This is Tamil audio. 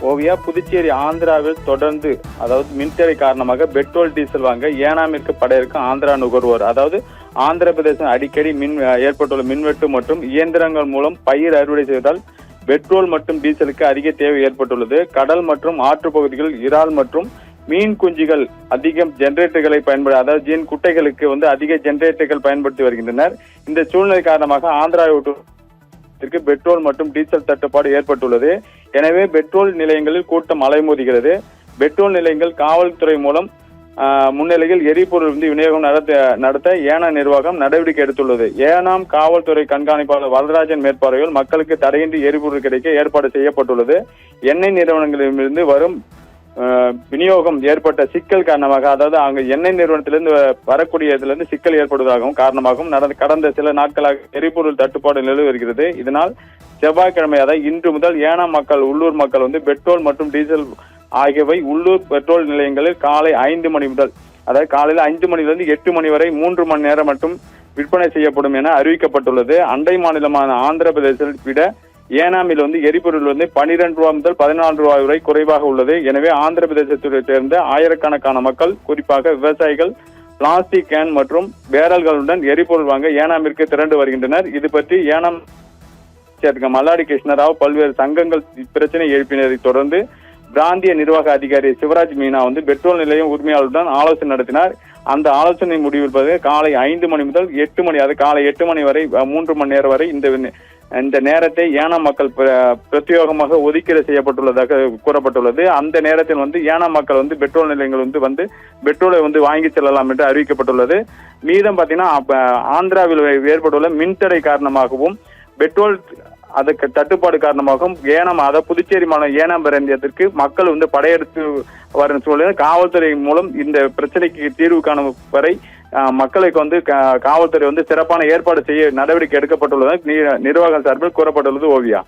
ஓவியா, புதுச்சேரி ஆந்திராவில் தொடர்ந்து அதாவது மின்தடை காரணமாக பெட்ரோல் டீசல் வாங்க ஏனாமிற்கு பட இருக்கும் ஆந்திரா நுகர்வோர். அதாவது ஆந்திர பிரதேசம் அடிக்கடி ஏற்பட்டுள்ள மின்வெட்டு மற்றும் இயந்திரங்கள் மூலம் பயிர் அறுவடை செய்வதால் பெட்ரோல் மற்றும் டீசலுக்கு அதிக தேவை ஏற்பட்டுள்ளது. கடல் மற்றும் ஆற்று பகுதிகளில் இறால் மற்றும் மீன் குஞ்சுகள் அதிகம் ஜெனரேட்டர்களை அதாவது ஜீன் குட்டைகளுக்கு அதிக ஜெனரேட்டர்கள் பயன்படுத்தி வருகின்றனர். இந்த சூழ்நிலை காரணமாக ஆந்திராவை பெட்ரோல் மற்றும் டீசல் தட்டுப்பாடு ஏற்பட்டுள்ளது. எனவே பெட்ரோல் நிலையங்களில் கூட்டம் அலைமோதுகிறது. பெட்ரோல் நிலையங்கள் காவல்துறை மூலம் முன்னிலையில் எரிபொருள் விநியோகம் நடத்த ஏனாம் நிர்வாகம் நடவடிக்கை எடுத்துள்ளது. ஏனாம் காவல்துறை கண்காணிப்பாளர் வரதராஜன் மேற்பார்வையில் மக்களுக்கு தடையின்றி எரிபொருள் கிடைக்க ஏற்பாடு செய்யப்பட்டுள்ளது. எண்ணெய் நிறுவனங்களிலிருந்து வரும் விநியோகம் ஏற்பட்ட சிக்கல் காரணமாக, அதாவது அங்கு எண்ணெய் நிறுவனத்திலிருந்து வரக்கூடியதிலிருந்து சிக்கல் ஏற்படுவதாகவும் காரணமாகவும் கடந்த சில நாட்களாக எரிபொருள் தட்டுப்பாடு நிலவி வருகிறது. இதனால் செவ்வாய்க்கிழமை, அதாவது இன்று முதல் ஏனாம் மக்கள், உள்ளூர் மக்கள் பெட்ரோல் மற்றும் டீசல் ஆகியவை உள்ளூர் பெட்ரோல் நிலையங்களில் காலை 5 மணி முதல், அதாவது காலையில் 5 மணிலிருந்து 8 மணி வரை 3 மணி நேரம் மட்டும் விற்பனை செய்யப்படும் என அறிவிக்கப்பட்டுள்ளது. அண்டை மாநிலமான ஆந்திர பிரதேசத்தை விட ஏனாமில் எரிபொருள் 12 ரூபாய் முதல் 14 ரூபாய் வரை குறைவாக உள்ளது. எனவே ஆந்திர பிரதேசத்தை சேர்ந்த ஆயிரக்கணக்கான மக்கள், குறிப்பாக விவசாயிகள், பிளாஸ்டிக் கேன் மற்றும் பேரல்களுடன் எரிபொருள் வாங்க ஏனாமிற்கு திரண்டு வருகின்றனர். இது பற்றி ஏனாம் மல்லாடி கிருஷ்ணராவ் பல்வேறு சங்கங்கள் பிரச்சனை எழுப்பினதை தொடர்ந்து பிராந்திய நிர்வாக அதிகாரி சிவராஜ் மீனா பெட்ரோல் நிலையம் உரிமையாளருடன் ஆலோசனை நடத்தினார். அந்த ஆலோசனை முடிவில் காலை 5 மணி முதல் 8 மணி, அது காலை 8 மணி வரை 3 மணி நேரம் வரை இந்த நேரத்தை ஏனாம் மக்கள் பிரத்யேகமாக ஒதுக்கீடு செய்யப்பட்டுள்ளதாக கூறப்பட்டுள்ளது. அந்த நேரத்தில் ஏனாம் மக்கள் பெட்ரோல் நிலையங்கள் பெட்ரோலை வாங்கி செல்லலாம் என்று அறிவிக்கப்பட்டுள்ளது. மீதம் பாத்தீங்கன்னா ஆந்திராவில் ஏற்பட்டுள்ள மின்தடை காரணமாகவும் பெட்ரோல் அதுக்கு தட்டுப்பாடு காரணமாகவும் ஏனாம், அதாவது புதுச்சேரி மாநிலம் ஏனாம் பிராந்தியத்திற்கு மக்கள் படையெடுத்து வரும் சூழலில் காவல்துறை மூலம் இந்த பிரச்சனைக்கு தீர்வு காணும் வரை மக்களுக்கு காவல்துறை சிறப்பான ஏற்பாடு செய்ய நடவடிக்கை எடுக்கப்பட்டுள்ளது நிர்வாகம் சார்பில் கூறப்பட்டுள்ளது. ஓவியா.